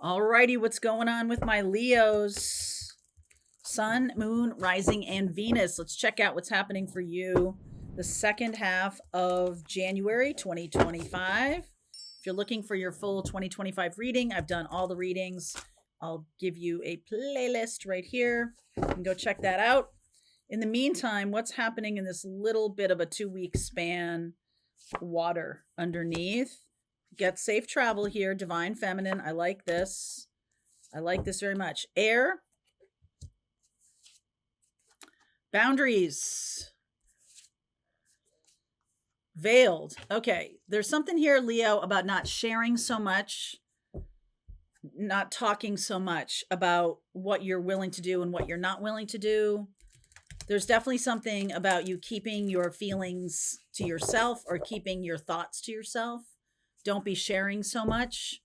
Alrighty, what's going on with my Leos? Sun, Moon, Rising, and Venus. Let's check out what's happening for you the second half of January 2025. If you're looking for your full 2025 reading, I've done all the readings. I'll give you a playlist right here. You can go check that out. In the meantime, what's happening in this little bit of a 2-week span? Water underneath. Get safe travel here. Divine Feminine. I like this. I like this very much. Air. Boundaries. Veiled. Okay. There's something here, Leo, about not sharing so much, not talking so much about what you're willing to do and what you're not willing to do. There's definitely something about you keeping your feelings to yourself or keeping your thoughts to yourself. Don't be sharing so much.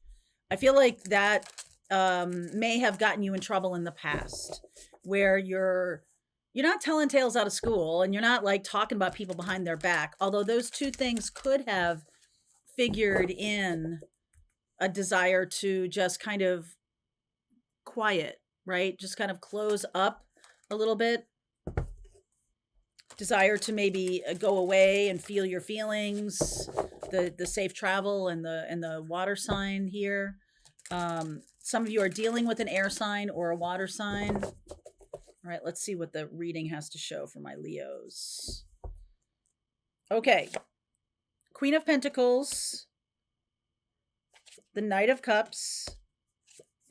I feel like that may have gotten you in trouble in the past, where you're not telling tales out of school and you're not like talking about people behind their back. Although those two things could have figured in a desire to just kind of quiet, right? Just kind of close up a little bit. Desire to maybe go away and feel your feelings, the safe travel and the water sign here. Some of you are dealing with an air sign or a water sign. All right, let's see what the reading has to show for my Leos. Okay. Queen of Pentacles, the Knight of Cups,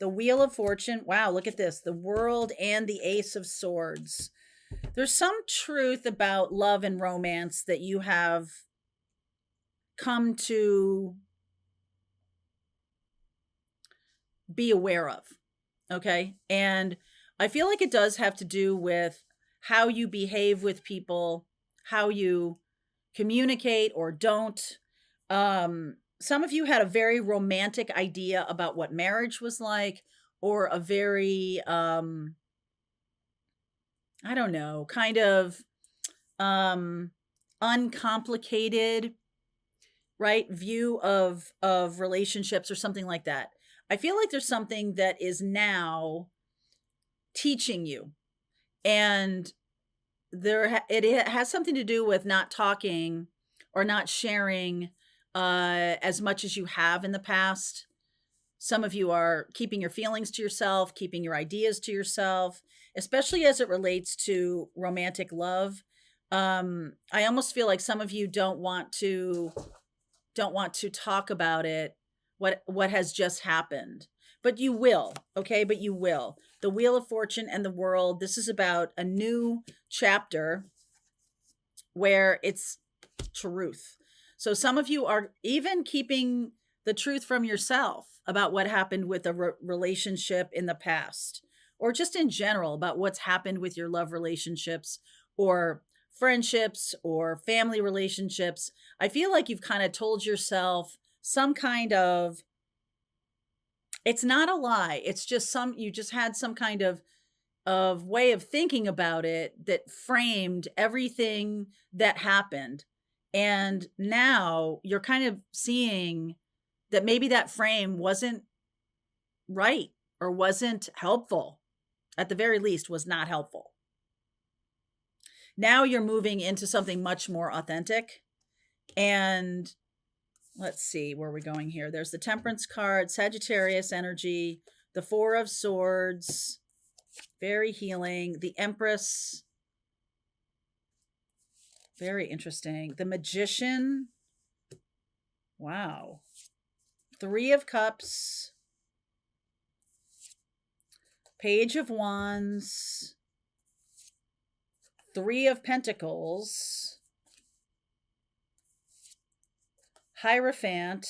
the Wheel of Fortune. Wow, look at this. The World and the Ace of Swords. There's some truth about love and romance that you have come to be aware of. Okay. And I feel like it does have to do with how you behave with people, how you communicate or don't. Some of you had a very romantic idea about what marriage was like, or a very, I don't know, kind of uncomplicated, right, view of relationships or something like that. I feel like there's something that is now teaching you, and it has something to do with not talking or not sharing as much as you have in the past. Some of you are keeping your feelings to yourself, keeping your ideas to yourself, especially as it relates to romantic love. I almost feel like some of you don't want to talk about it, what has just happened. But you will, okay? But you will. The Wheel of Fortune and the World, this is about a new chapter where it's truth. So some of you are even keeping the truth from yourself about what happened with a relationship in the past, or just in general about what's happened with your love relationships or friendships or family relationships. I feel like you've kind of told yourself some kind of, it's not a lie. It's just you just had some kind of way of thinking about it that framed everything that happened. And now you're kind of seeing that maybe that frame wasn't right or wasn't helpful. At the very least, was not helpful. Now you're moving into something much more authentic. And let's see where we're going here. There's the Temperance card, Sagittarius energy, the Four of Swords, very healing, the Empress, very interesting, the Magician, wow, Three of Cups, Page of Wands, Three of Pentacles, Hierophant,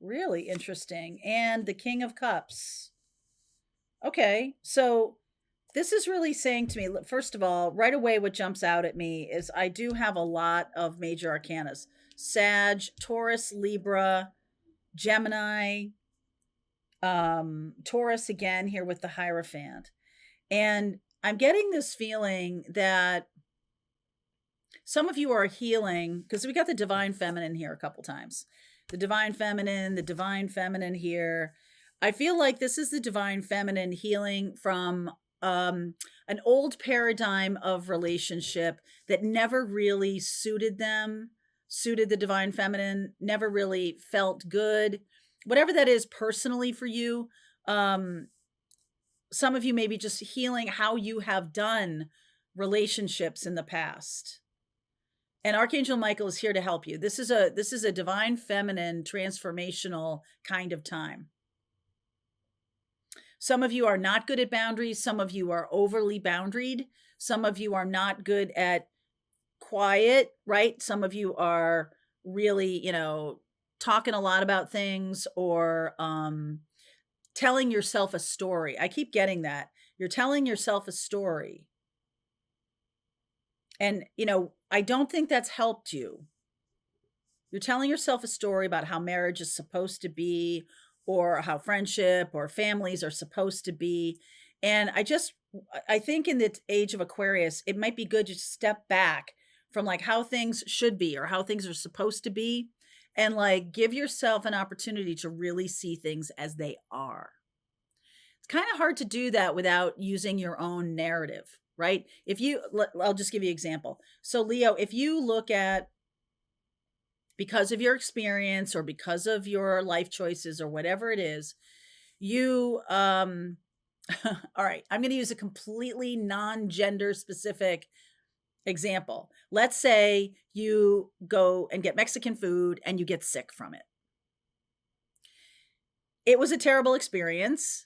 really interesting, and the King of Cups. Okay, so this is really saying to me, first of all, right away what jumps out at me is I do have a lot of major arcanas. Sag, Taurus, Libra, Gemini, Taurus again here with the Hierophant. And I'm getting this feeling that some of you are healing, because we got the Divine Feminine here a couple times. The Divine Feminine here. I feel like this is the divine feminine healing from an old paradigm of relationship that never really suited them, suited the divine feminine, never really felt good. Whatever that is personally for you, um, some of you may be just healing how you have done relationships in the past. And Archangel Michael is here to help you. This is a divine feminine transformational kind of time. Some of you are not good at boundaries. Some of you are overly boundaried. Some of you are not good at quiet, right? Some of you are really, talking a lot about things or telling yourself a story. I keep getting that. You're telling yourself a story. And, I don't think that's helped you. You're telling yourself a story about how marriage is supposed to be or how friendship or families are supposed to be. And I think in the age of Aquarius, it might be good to step back from like how things should be or how things are supposed to be and like give yourself an opportunity to really see things as they are. It's kind of hard to do that without using your own narrative, right? I'll just give you an example. So Leo, if you look at, because of your experience or because of your life choices or whatever it is, you all right, I'm going to use a completely non-gender specific example. Let's say you go and get Mexican food and you get sick from it. It was a terrible experience.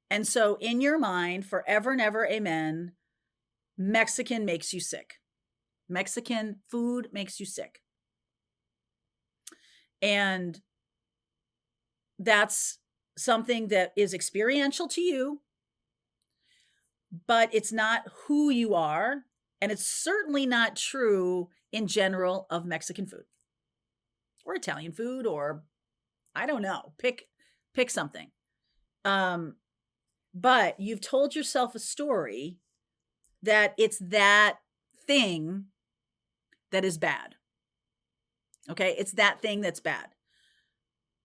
And so in your mind, forever and ever, amen, Mexican makes you sick. Mexican food makes you sick. And that's something that is experiential to you, but it's not who you are. And it's certainly not true in general of Mexican food or Italian food, or I don't know, pick something. But you've told yourself a story that it's that thing that is bad. Okay, it's that thing that's bad.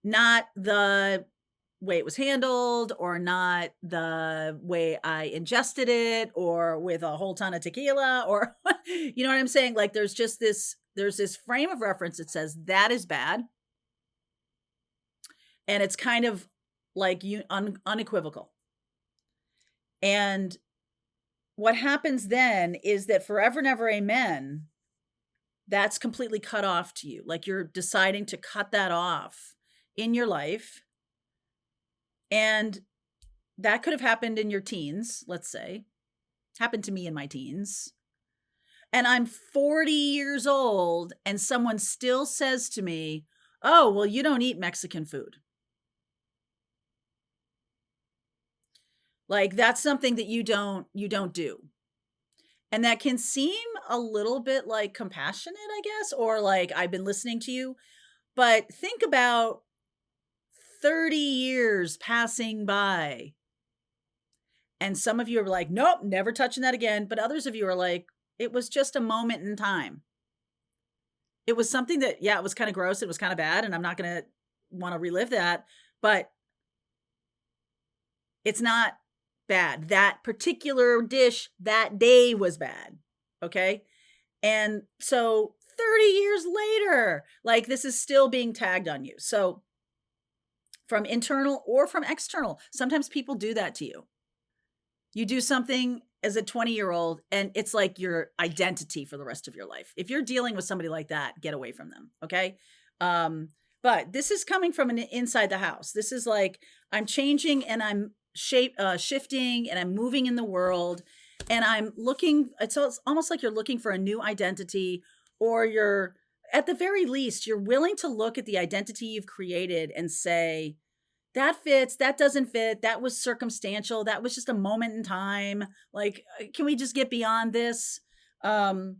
Not the way it was handled or not the way I ingested it or with a whole ton of tequila or, you know what I'm saying? Like there's this frame of reference that says that is bad. And it's kind of like unequivocal. And what happens then is that forever and ever, amen, that's completely cut off to you. Like you're deciding to cut that off in your life. And that could have happened in your teens, let's say. Happened to me in my teens. And I'm 40 years old and someone still says to me, "Oh, well, you don't eat Mexican food." Like that's something that you don't do. And that can seem a little bit like compassionate, I guess, or like I've been listening to you. But think about 30 years passing by. And some of you are like, nope, never touching that again. But others of you are like, it was just a moment in time. It was something that, yeah, it was kind of gross. It was kind of bad. And I'm not going to want to relive that. But it's not bad. That particular dish that day was bad. Okay. And so 30 years later, like this is still being tagged on you. So from internal or from external, sometimes people do that to you. You do something as a 20-year-old and it's like your identity for the rest of your life. If you're dealing with somebody like that, get away from them. Okay. But this is coming from an inside the house. This is like, I'm changing and I'm shifting and I'm moving in the world and I'm looking, it's almost like you're looking for a new identity, or you're at the very least, you're willing to look at the identity you've created and say, that fits, that doesn't fit, that was circumstantial, that was just a moment in time. Like, can we just get beyond this? And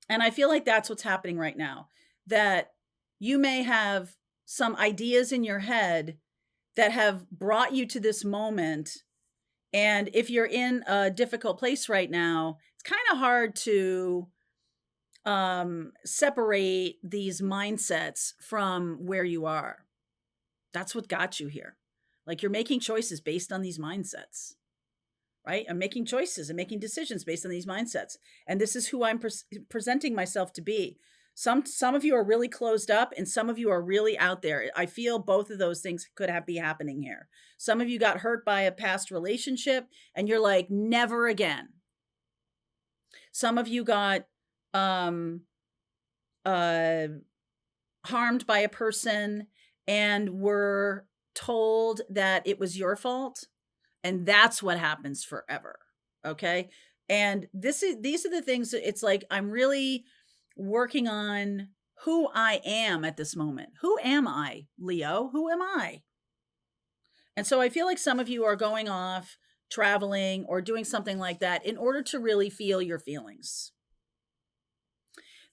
I feel like that's what's happening right now, that you may have some ideas in your head that have brought you to this moment. And if you're in a difficult place right now, it's kind of hard to separate these mindsets from where you are. That's what got you here. Like you're making choices based on these mindsets, right? I'm making choices and making decisions based on these mindsets. And this is who I'm presenting myself to be. Some of you are really closed up and some of you are really out there. I feel both of those things could be happening here. Some of you got hurt by a past relationship and you're like, never again. Some of you got harmed by a person and were told that it was your fault, and that's what happens forever. Okay? And these are the things that it's like I'm really working on who I am at this moment. Who am I, Leo? Who am I? And so I feel like some of you are going off traveling or doing something like that in order to really feel your feelings.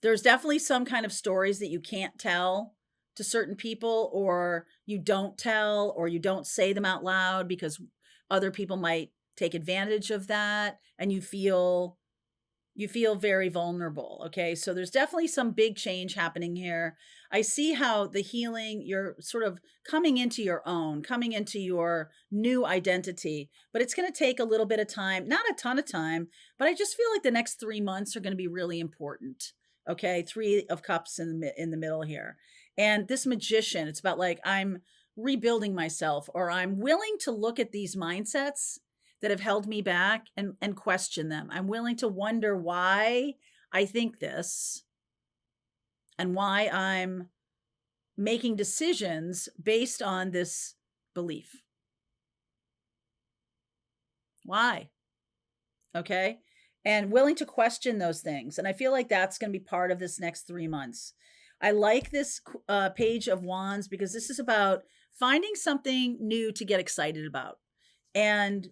There's definitely some kind of stories that you can't tell to certain people, or you don't tell, or you don't say them out loud because other people might take advantage of that, and you feel very vulnerable. Okay. So there's definitely some big change happening here. I see how the healing, you're sort of coming into your own, coming into your new identity, but it's going to take a little bit of time, not a ton of time, but I just feel like the next 3 months are going to be really important. Okay. 3 of Cups in the middle here. And this Magician, it's about like, I'm rebuilding myself, or I'm willing to look at these mindsets that have held me back and question them. I'm willing to wonder why I think this and why I'm making decisions based on this belief. Why? Okay. And willing to question those things. And I feel like that's going to be part of this next 3 months. I like this Page of Wands because this is about finding something new to get excited about. And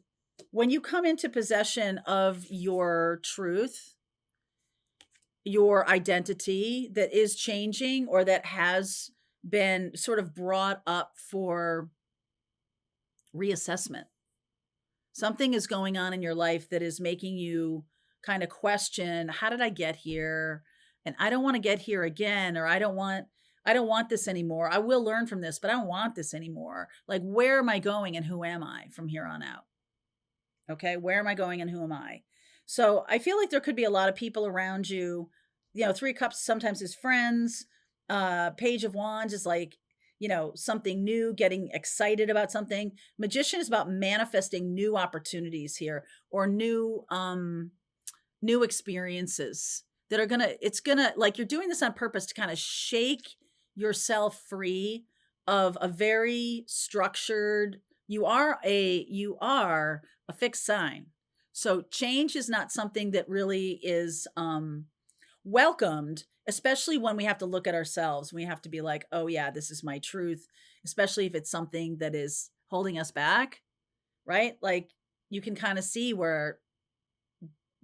when you come into possession of your truth, your identity that is changing or that has been sort of brought up for reassessment, something is going on in your life that is making you kind of question, how did I get here? And I don't want to get here again, or I don't want this anymore. I will learn from this, but I don't want this anymore. Like, where am I going and who am I from here on out? Okay, where am I going and who am I? So I feel like there could be a lot of people around you. 3 Cups sometimes is friends. Page of Wands is like, something new, getting excited about something. Magician is about manifesting new opportunities here, or new experiences that are like, you're doing this on purpose to kind of shake yourself free of a very structured, you are a fixed sign. So change is not something that really is welcomed, especially when we have to look at ourselves. We have to be like, oh yeah, this is my truth, especially if it's something that is holding us back, right? Like, you can kind of see where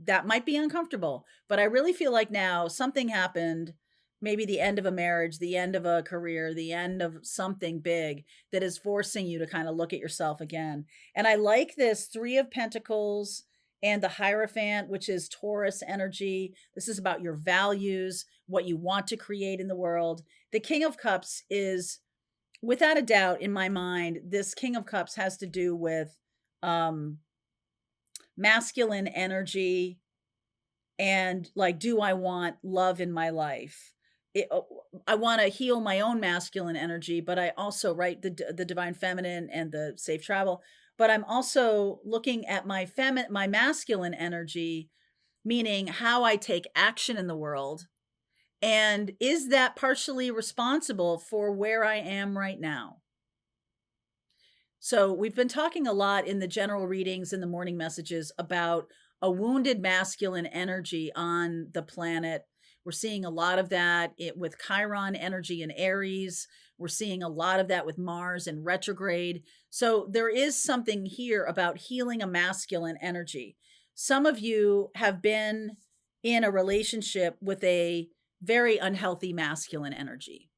that might be uncomfortable. But I really feel like now something happened, maybe the end of a marriage, the end of a career, the end of something big that is forcing you to kind of look at yourself again. And I like this 3 of Pentacles and the Hierophant, which is Taurus energy. This is about your values, what you want to create in the world. The King of Cups is, without a doubt, in my mind, this King of Cups has to do with masculine energy, and like, do I want love in my life? I want to heal my own masculine energy, but I also, right, the divine feminine and the safe travel, but I'm also looking at my masculine energy, meaning how I take action in the world, and is that partially responsible for where I am right now? So we've been talking a lot in the general readings and the morning messages about a wounded masculine energy on the planet. We're seeing a lot of that with Chiron energy in Aries. We're seeing a lot of that with Mars in retrograde. So there is something here about healing a masculine energy. Some of you have been in a relationship with a very unhealthy masculine energy.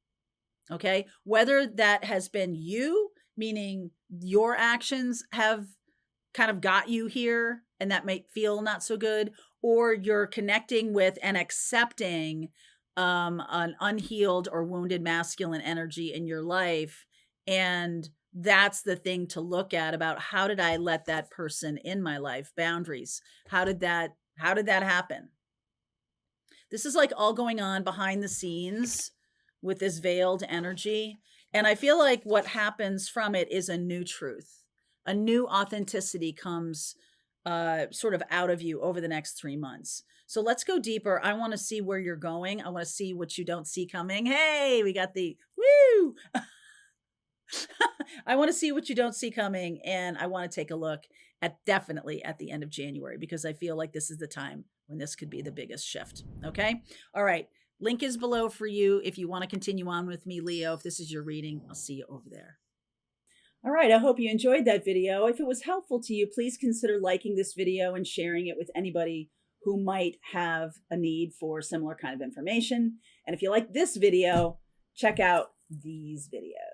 Okay. Whether that has been you, meaning your actions have kind of got you here and that might feel not so good, or you're connecting with and accepting an unhealed or wounded masculine energy in your life, and That's the thing to look at about how did I let that person in my life? Boundaries. How did that happen? This is like all going on behind the scenes with this veiled energy. And I feel like what happens from it is a new truth. A new authenticity comes sort of out of you over the next 3 months. So let's go deeper. I want to see where you're going. I want to see what you don't see coming. Hey, we got the woo. I want to see what you don't see coming. And I want to take a look at definitely at the end of January, because I feel like this is the time when this could be the biggest shift. Okay. All right. Link is below for you if you want to continue on with me, Leo. If this is your reading, I'll see you over there. All right, I hope you enjoyed that video. If it was helpful to you, please consider liking this video and sharing it with anybody who might have a need for similar kind of information. And if you like this video, check out these videos.